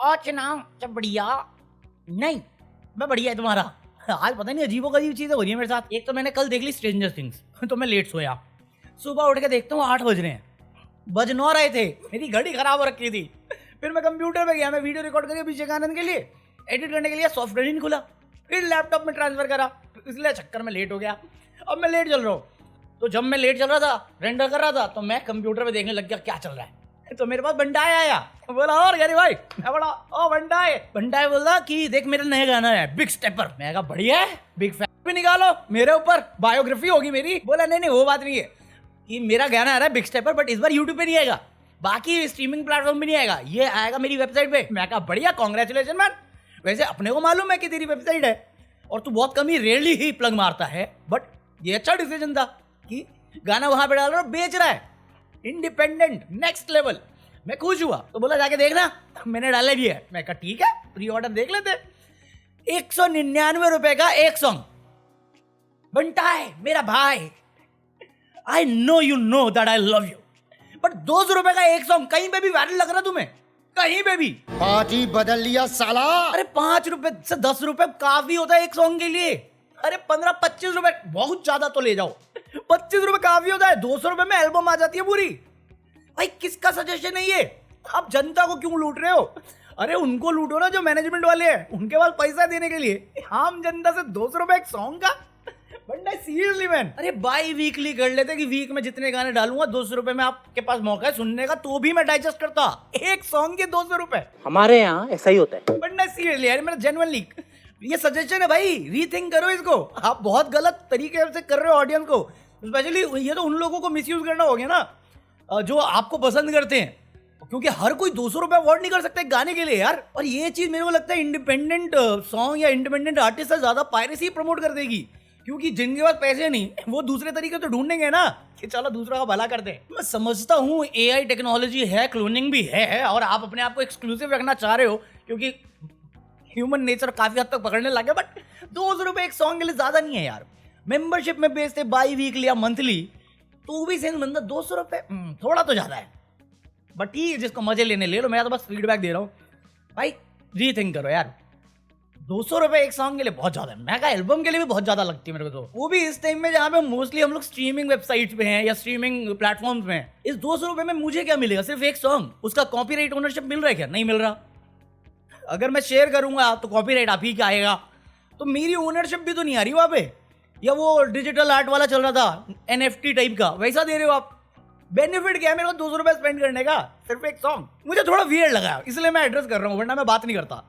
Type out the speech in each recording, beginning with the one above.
आज ना सब बढ़िया नहीं, मैं बढ़िया है तुम्हारा। आज पता नहीं अजीबोगरीब चीजें हो रही है मेरे साथ। एक तो मैंने कल देख ली स्ट्रेंजर थिंग्स तो मैं लेट सोया। सुबह उठ के देखता हूँ 8 बज रहे हैं, बज 9 रहे थे, मेरी घड़ी खराब हो रखी थी। फिर मैं कंप्यूटर पे गया, मैं वीडियो रिकॉर्ड करके अभिषेक आनंद के लिए एडिट करने के लिए सॉफ्टवेयर ही नहीं खुला, फिर लैपटॉप में ट्रांसफर करा, इसलिए चक्कर में लेट हो गया। अब मैं लेट चल रहा हूँ। तो जब मैं लेट चल रहा था, रेंडर कर रहा था, तो मैं कंप्यूटर पे देखने लग गया क्या चल रहा है। तो मेरे पास बंडाई आया, बोला और गरी भाई, मैं बोला ओ बंडाई बोला कि देख मेरा नया गाना है बिग स्टेपर। मैं कहा बढ़िया है, बिग फैन भी निकालो मेरे ऊपर, बायोग्राफी होगी मेरी। बोला नहीं वो बात नहीं है कि मेरा गाना आ रहा है बिग स्टेपर, बट इस बार यूट्यूब पे नहीं आएगा, बाकी स्ट्रीमिंग प्लेटफॉर्म भी नहीं आएगा, ये आएगा मेरी वेबसाइट पे। मैं कहा बढ़िया, कांग्रेचुलेशन मैन। वैसे अपने को मालूम है कि तेरी वेबसाइट है और तू बहुत कम ही रेयरली ही प्लग मारता है, बट ये अच्छा डिसीजन था कि गाना वहां पे डाल रहा है, बेच रहा है, इंडिपेंडेंट नेक्स्ट लेवल। मैं खुश हुआ, तो बोला जाके देखना, मैंने डाला भी है। मैं कहा ठीक है, प्री ऑर्डर देख लेते। 199 रुपए का एक सॉन्ग। बनता है मेरा भाई, I know you know that I love you, but 200 रुपए का एक सॉन्ग कहीं पे भी वायरल लग रहा तुम्हें, कहीं पे भी पार्टी बदल लिया साला। अरे 5 रुपए से 10 रुपए काफी होता है एक सॉन्ग के लिए। अरे 15-25 रुपए बहुत ज्यादा तो ले जाओ, 25 रुपए काफी होता है। 200 रुपए में एल्बम आ जाती है पूरी। भाई किसका सजेशन है ये? आप जनता को क्यों लूट रहे हो? अरे उनको लूटो ना जो मैनेजमेंट वाले हैं, उनके पास पैसा देने के लिए। आम जनता से 200 रुपए एक सॉन्ग का, बट सीरियसली मैन। अरे बाई वीकली कर लेते कि वीक में जितने गाने डालूंगा 200 रुपए में आपके पास मौका है सुनने का, तो भी मैं डाइजेस्ट करता। एक सॉन्ग के 200 रुपए। हमारे यहाँ ऐसा ही होता है। बट सीरियसली यार, मेरा जेन्युइनली ये सजेशन है भाई, रीथिंक करो इसको। आप बहुत गलत तरीके से कर रहे हो ऑडियंस को, स्पेशली ये तो उन लोगों को मिसयूज करना हो गया ना जो आपको पसंद करते हैं, क्योंकि हर कोई 200 रुपए अफोर्ड नहीं कर सकता एक गाने के लिए यार। और ये चीज मेरे को लगता है इंडिपेंडेंट सॉन्ग या इंडिपेंडेंट आर्टिस्ट से ज्यादा पायरेसी प्रमोट कर देगी, क्योंकि जिनके पास पैसे नहीं वो दूसरे तरीके तो ढूंढेंगे ना कि चलो दूसरा का भला कर दे। मैं समझता हूँ AI टेक्नोलॉजी है, क्लोनिंग भी है, और आप अपने आप को एक्सक्लूसिव रखना चाह रहे हो क्योंकि ह्यूमन नेचर काफी हद तक पकड़ने लगे, बट 200 रुपए एक सॉन्ग के लिए ज्यादा नहीं है यार। मेंबरशिप में बेचते बाई वीकली या मंथली, तो भी सेंस बंदा 200 रुपए थोड़ा तो ज्यादा है, बट ठीक है, जिसको मजे लेने ले लो। मैं तो बस फीडबैक दे रहा हूँ भाई, रीथिंक करो यार। 200 रुपए एक सॉन्ग के लिए बहुत ज्यादा है। मैं कहा एल्बम के लिए भी बहुत ज्यादा लगती है मेरे को, तो वो भी इस टाइम में जहाँ पे मोस्टली हम लोग स्ट्रीमिंग वेबसाइट्स पे हैं या स्ट्रीमिंग प्लेटफॉर्म्स में। इस 200 रुपए में मुझे क्या मिलेगा? सिर्फ एक सॉन्ग, उसका कॉपीराइट ओनरशिप मिल रहा है क्या? नहीं मिल रहा। अगर मैं शेयर करूंगा तो कॉपीराइट आप ही का आएगा, तो मेरी ओनरशिप भी तो नहीं आ रही वहां पे। या वो डिजिटल आर्ट वाला चल रहा था NFT टाइप का, वैसा दे रहे हो आप। बेनिफिट क्या है मेरे को 200 रुपए स्पेंड करने का सिर्फ एक सॉन्ग? मुझे थोड़ा वियर्ड लगा, इसलिए मैं एड्रेस कर रहा हूँ, वरना मैं बात नहीं करता,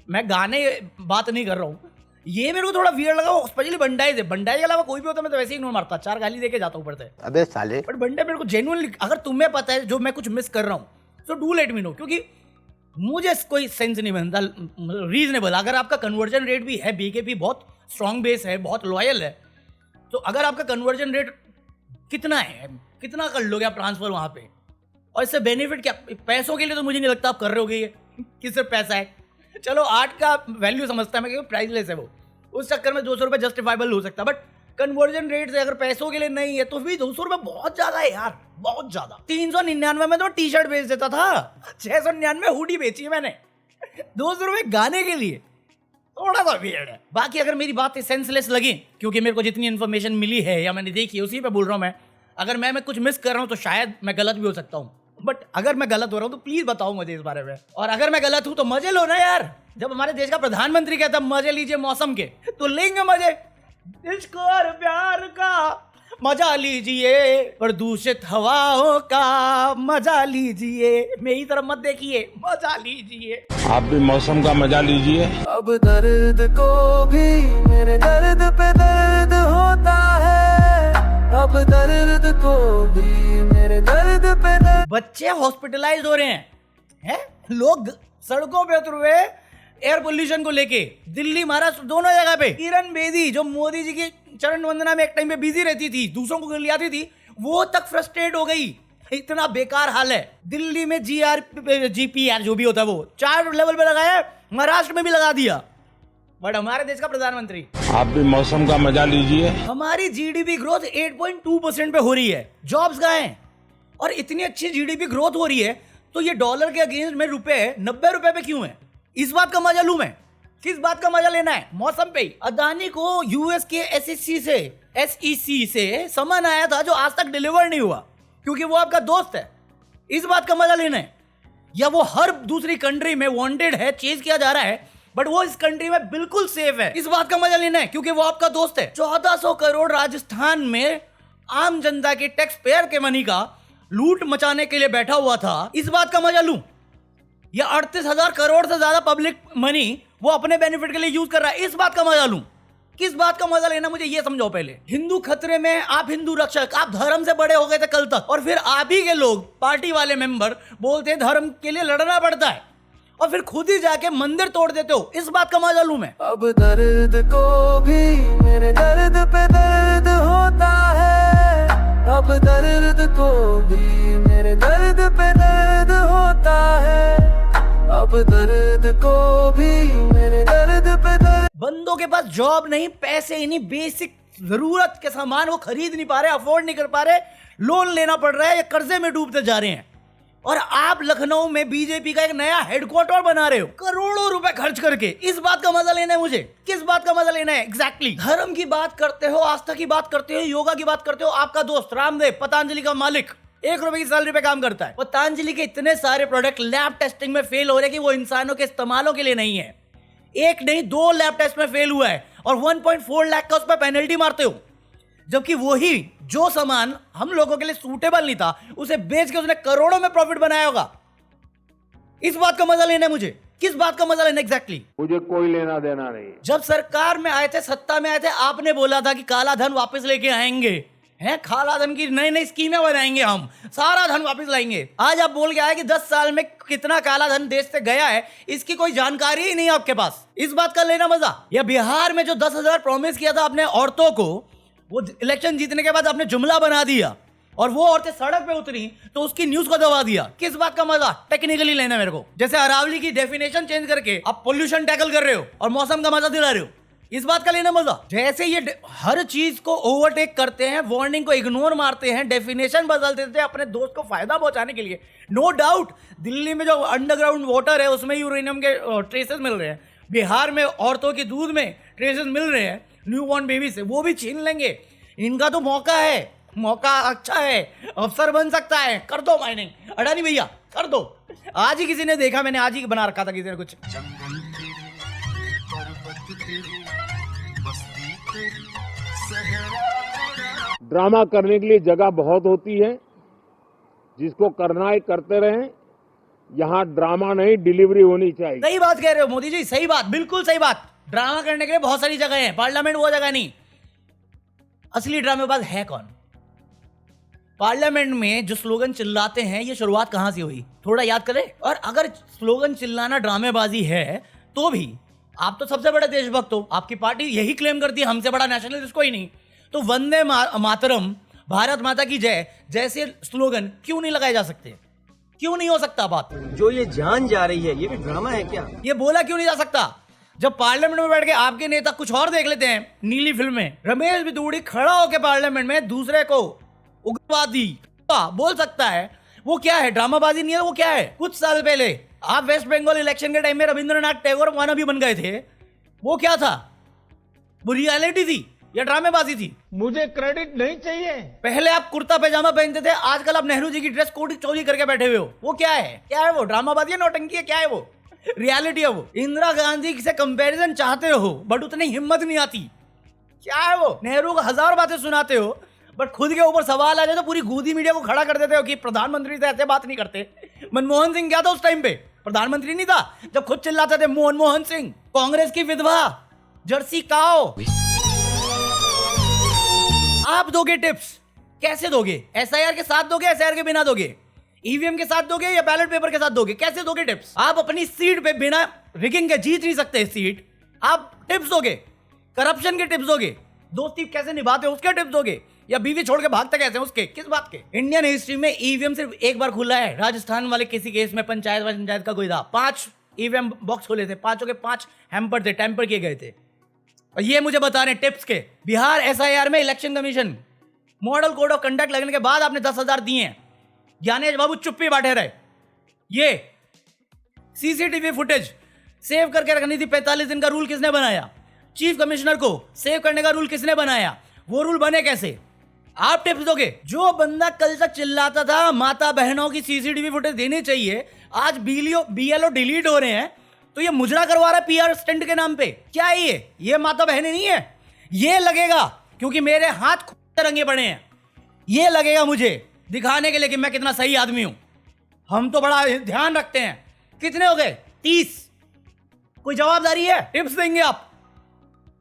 मैं गाने बात नहीं कर रहा हूँ। ये मेरे को थोड़ा वियर्ड लगा, स्पेशली बंडाई से। बंडाई के अलावा कोई भी होता मैं तो वैसे ही इग्नोर मारता, 4 गाली देके जाता ऊपर से। अबे साले। बट बंडाई मेरे को जेन्युइनली, अगर तुम्हें पता है जो मैं कुछ मिस कर रहा हूँ, तो डू लेट मी नो, क्योंकि मुझे कोई सेंस नहीं बनता रीजनेबल। अगर आपका कन्वर्जन रेट भी है, BKB बहुत स्ट्रॉन्ग बेस है, बहुत लॉयल है, तो अगर आपका कन्वर्जन रेट कितना है, कितना कर लोगे आप ट्रांसफर वहां पे, और इससे बेनिफिट क्या? पैसों के लिए तो मुझे नहीं लगता आप कर रहे होगे ये कि सिर्फ पैसा है। चलो आर्ट का वैल्यू समझता है मैं, क्योंकि प्राइसलेस है वो, उस चक्कर में 200 रुपए जस्टिफाइबल हो सकता है, बट कन्वर्जन रेट से अगर पैसों के लिए नहीं है तो भी 200 रुपए बहुत ज्यादा है यार, बहुत ज्यादा। 399 में तो टी शर्ट बेच देता था, 699 हुडी बेची है मैंने। 200 रुपए गाने के लिए थोड़ा सा वियर्ड है। बाकी अगर मेरी बात सेंसलेस लगी, क्योंकि मेरे को जितनी इन्फॉर्मेशन मिली है या मैंने देखी है उसी पे बोल रहा हूँ मैं, अगर मैं कुछ मिस कर रहा हूँ तो शायद मैं गलत भी हो सकता हूँ, बट अगर मैं गलत हो रहा हूँ तो प्लीज बताओ मुझे इस बारे में। और अगर मैं गलत हूँ तो मजे लो ना यार। जब हमारे देश का प्रधानमंत्री कहता मजे लीजिए मौसम के, तो लेंगे मजे। इश्क और प्यार का मजा लीजिए, प्रदूषित हवाओं का मजा लीजिए, मेरी तरफ मत देखिए, मजा लीजिए। आप भी मौसम का मजा लीजिए। अब दर्द को भी मेरे दर्द पे दर्द होता है, अब दर्द को भी मेरे दर्द पे दर्द। बच्चे हॉस्पिटलाइज हो रहे हैं, लोग सड़कों पे उतरे हुए एयर पोल्यूशन को लेके, दिल्ली महाराष्ट्र दोनों जगह पे। किरण बेदी जो मोदी जी की चरण वंदना में एक टाइम पे बिजी रहती थी, दूसरों को ले आती थी, वो तक फ्रस्ट्रेट हो गई। इतना बेकार हाल है। दिल्ली में GPR जो भी होता है वो 4 लेवल पे लगाया, महाराष्ट्र में भी लगा दिया, बट हमारे देश का प्रधानमंत्री। आप भी मौसम का मजा लीजिए। हमारी GDP ग्रोथ 8.2% पे हो रही है, जॉब्स कहाँ हैं? और इतनी अच्छी GDP ग्रोथ हो रही है, तो ये डॉलर के अगेंस्ट में रुपए 90 रुपए पे क्यों है? इस बात का मजा लूं मैं? किस बात का मजा लेना है? मौसम पे ही। अदानी को यूएस के एसईसी से समन आया था जो आज तक डिलीवर नहीं हुआ क्योंकि वो आपका दोस्त है। इस बात का मजा लेना है? या वो हर दूसरी कंट्री में वांटेड है, चेज किया जा रहा है, बट वो इस कंट्री में बिल्कुल सेफ है। इस बात का मजा लेना है क्योंकि वो आपका दोस्त है। 1400 करोड़ राजस्थान में आम जनता के टैक्स पेयर के मनी का लूट मचाने के लिए बैठा हुआ था। इस बात का मजा लूं? या 38,000 करोड़ से ज्यादा पब्लिक मनी वो अपने बेनिफिट के लिए यूज कर रहा है, इस बात का मजा लूं? किस बात का मजा लेना, मुझे ये समझाओ पहले। हिंदू खतरे में, आप हिंदू रक्षक, आप धर्म से बड़े हो गए थे कल तक, और फिर आप ही के लोग, पार्टी वाले मेंबर बोलते हैं धर्म के लिए लड़ना पड़ता है, और फिर खुद ही जाके मंदिर तोड़ देते हो। इस बात का मजा लूं मैं? अब दर्द को भी मेरे दर्द पे दर्द होता है, अब दर्द को भी मेरे दर्द पे दर्द होता है, अब दर्द को भी मेरे दर्द पे दर्द। बंदों के पास जॉब नहीं, पैसे ही नहीं, बेसिक जरूरत के सामान वो खरीद नहीं पा रहे, अफोर्ड नहीं कर पा रहे, लोन लेना पड़ रहा है या कर्जे में डूबते जा रहे हैं। और आप लखनऊ में बीजेपी का एक नया हेडक्वार्टर बना रहे हो करोड़ों रुपए खर्च करके। इस बात का मजा लेना है मुझे? किस बात का मजा लेना है एग्जैक्टली? धर्म की बात करते हो, आस्था की बात करते हो, योगा की बात करते हो। आपका दोस्त रामदेव, पतंजलि का मालिक, 1 रुपए की सैलरी पे काम करता है। पतंजलि के इतने सारे प्रोडक्ट लैब टेस्टिंग में फेल हो रहे कि वो इंसानों के इस्तेमालों के लिए नहीं है। एक नहीं 2 लैब टेस्ट में फेल हुआ है और 1.4 लाख का उस पर पेनल्टी मारते हो, जबकि वही जो सामान हम लोगों के लिए सूटेबल नहीं था उसे बेच के उसने करोड़ों में प्रॉफिट बनाया होगा। इस बात का मजा लेना है मुझे? किस बात का मजा लेना एग्जैक्टली? मुझे कोई लेना देना नहीं। जब सरकार में आए थे, सत्ता में आए थे, आपने बोला था कि काला धन वापस लेके आएंगे, हैं, काला धन की नई नई स्कीमें बनाएंगे, हम सारा धन वापस लाएंगे। आज आप बोल के आए कि 10 साल में कितना काला धन देश से गया है, इसकी कोई जानकारी ही नहीं आपके पास। इस बात का लेना मजा? या बिहार में जो 10,000 प्रॉमिस किया था आपने औरतों को, वो इलेक्शन जीतने के बाद आपने जुमला बना दिया और वो औरतें सड़क पे उतरी तो उसकी न्यूज को दबा दिया। किस बात का मजा टेक्निकली लेना मेरे को? जैसे अरावली की डेफिनेशन चेंज करके आप पोल्यूशन टैकल कर रहे हो और मौसम का मजा दिला रहे हो, इस बात का लेना मजा? जैसे ये हर चीज को ओवरटेक करते हैं, वार्निंग को इग्नोर मारते हैं, डेफिनेशन बदल देते हैं अपने दोस्त को फायदा पहुंचाने के लिए। नो डाउट दिल्ली में जो अंडरग्राउंड वाटर है उसमें यूरेनियम के ट्रेसेस मिल रहे हैं, बिहार में औरतों के दूध में ट्रेसेस मिल रहे हैं न्यूबॉर्न बेबी से, वो भी छीन लेंगे। इनका तो मौका है, मौका अच्छा है, अफसर बन सकता है, कर दो माइनिंग अडानी भैया, कर दो। आज ही किसी ने देखा, मैंने आज ही बना रखा था किसी ने कुछ। ड्रामा करने के लिए जगह बहुत होती है, जिसको करना है करते रहें। यहाँ ड्रामा नहीं, डिलीवरी होनी चाहिए। सही बात कह रहे हो मोदी जी, सही बात, बिल्कुल सही बात। ड्रामा करने के लिए बहुत सारी जगह है, पार्लियामेंट वो जगह नहीं। असली ड्रामेबाज है कौन? पार्लियामेंट में जो स्लोगन चिल्लाते हैं, ये शुरुआत कहां से हुई? थोड़ा याद करें। और अगर स्लोगन चिल्लाना ड्रामेबाजी है तो भी आप तो सबसे बड़े देशभक्त हो, आपकी पार्टी यही क्लेम करती है हमसे बड़ा नेशनलिस्ट कोई नहीं, तो वंदे मातरम, भारत माता की जय जैसे स्लोगन क्यों नहीं लगाए जा सकते? क्यों नहीं हो सकता? बात जो ये जान जा रही है, ये भी ड्रामा है क्या? ये बोला क्यों नहीं जा सकता? जब पार्लियामेंट में बैठ के आपके नेता कुछ और देख लेते हैं, नीली फिल्में, रमेश बिदूड़ी खड़ा होकर पार्लियामेंट में दूसरे को उग्रवादी बोल सकता है, वो क्या है? ड्रामाबाजी नहीं है, वो क्या है? कुछ साल पहले आप वेस्ट बंगाल इलेक्शन के टाइम में रविंद्रनाथ टैगोर वानबी बन गए थे, वो क्या था? वो रियलिटी थी या ड्रामेबाजी थी? मुझे क्रेडिट नहीं चाहिए। पहले आप कुर्ता पैजामा पहनते थे, आजकल आप नेहरू जी की ड्रेस कोट चोरी करके बैठे हुए हो, वो क्या है? क्या है वो? ड्रामाबाजी है, नौटंकी है, क्या है वो? रियलिटी है वो? इंदिरा गांधी से कंपैरिजन चाहते हो बट उतनी हिम्मत नहीं आती, क्या है वो? नेहरू को 1000 बातें सुनाते हो बट खुद के ऊपर सवाल आ जाए तो पूरी गोदी मीडिया को खड़ा कर देते हो कि प्रधानमंत्री से ऐसे बात नहीं करते। मनमोहन सिंह क्या था उस टाइम पे? प्रधानमंत्री नहीं था जब खुद चिल्लाते थे मनमोहन सिंह। कांग्रेस की विधवा, जर्सी काओ। आप दोगे टिप्स? कैसे दोगे? एसआईआर के साथ दोगे, एसआईआर के बिना दोगे? ईवीएम के साथ दोगे या बैलेट पेपर के साथ दोगे? कैसे दोगे टिप्स? आप अपनी सीट पे बिना रिगिंग के जीत नहीं सकते सीट, आप टिप्स दोगे? करप्शन के टिप्स दोगे? दोस्ती कैसे निभाते हो उसके टिप्स दोगे? या बीवी छोड़ के भागते कैसे उसके? किस बात के? इंडियन हिस्ट्री में ईवीएम सिर्फ एक बार खुला है, राजस्थान वाले किसी केस में पंचायत का कोई था, 5 ईवीएम बॉक्स खुले थे, 5 के 5 हैम्पर थे, टेम्पर किए गए थे। और ये मुझे बता रहे टिप्स के। बिहार एसआईआर में election commission model code of conduct लगने के बाद आपने 10,000 दिए हैं, ज्ञानेश बाबू चुप्पी बैठे रहे। ये सीसीटीवी फुटेज सेव करके रखनी थी 45 दिन का रूल किसने बनाया? चीफ कमिश्नर को सेव करने का रूल किसने बनाया? वो रूल बने कैसे? आप टिप्स दोगे? जो बंदा कल तक चिल्लाता था माता बहनों की सीसीटीवी फुटेज देनी चाहिए, आज बीएलओ डिलीट हो रहे हैं, तो ये मुजरा करवा रहा है पीआर स्टंट के नाम पे। क्या है ये माता बहनें नहीं है? ये लगेगा क्योंकि मेरे हाथ खून से रंगे पड़े हैं, ये लगेगा मुझे दिखाने के लिए कि मैं कितना सही आदमी हूं। हम तो बड़ा ध्यान रखते हैं। कितने हो गए? 30। कोई जवाबदारी है? टिप्स देंगे आप?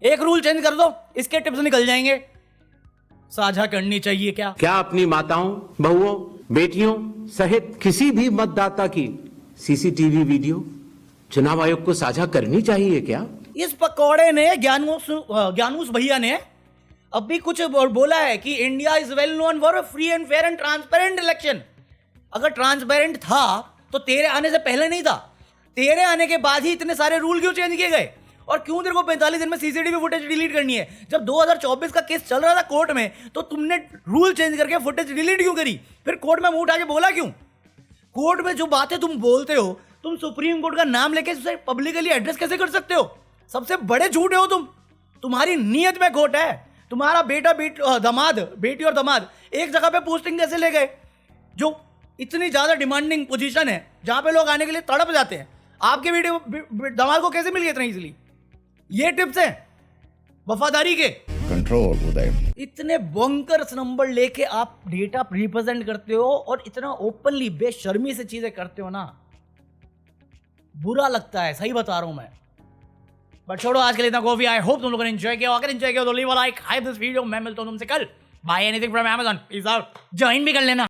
एक रूल चेंज कर दो, इसके टिप्स निकल जाएंगे। साझा करनी चाहिए क्या? क्या अपनी माताओं, बहुओं, बेटियों सहित किसी भी मतदाता की सीसीटीवी वीडियो चुनाव आयोग को साझा करनी चाहिए क्या? इस पकौड़े ने ज्ञानूस भैया ने अभी कुछ बोला है कि India is well known for free and fair and transparent election. अगर ट्रांसपेरेंट था तो तेरे आने से पहले नहीं था, तेरे आने के बाद ही इतने सारे रूल क्यों चेंज किए गए? और क्यों तेरे को 45 दिन में सीसीटीवी फुटेज डिलीट करनी है? जब 2024 का केस चल रहा था कोर्ट में, तो तुमने रूल चेंज करके फुटेज डिलीट क्यों करी? फिर कोर्ट में मुंह उठा के बोला क्यों? कोर्ट में जो बातें तुम बोलते हो, तुम सुप्रीम कोर्ट का नाम लेके उसे पब्लिकली एड्रेस कैसे कर सकते हो? सबसे बड़े झूठे हो तुम। तुम्हारी नीयत में खोट है। तुम्हारा बेटी और दामाद एक जगह पे पोस्टिंग कैसे ले गए, जो इतनी ज्यादा डिमांडिंग पोजीशन है जहां पे लोग आने के लिए तड़प जाते हैं? आपके दामाद को कैसे मिल गए इतना इजीली? ये टिप्स हैं वफादारी के। कंट्रोल उदय। इतने बंकर्स नंबर लेके आप डेटा रिप्रेजेंट करते हो और इतना ओपनली बेशर्मी से चीजें करते हो ना, बुरा लगता है, सही बता रहा हूं मैं। बट छोड़ो, आज के लिए इतना कॉफी। आई होप तुम लोगों ने एंजॉय किया। अगर एंजॉय किया तो leave a like, hype this video. मैं मिलता हूं तुमसे कल। Buy anything from Amazon। Peace out. Join भी कर लेना।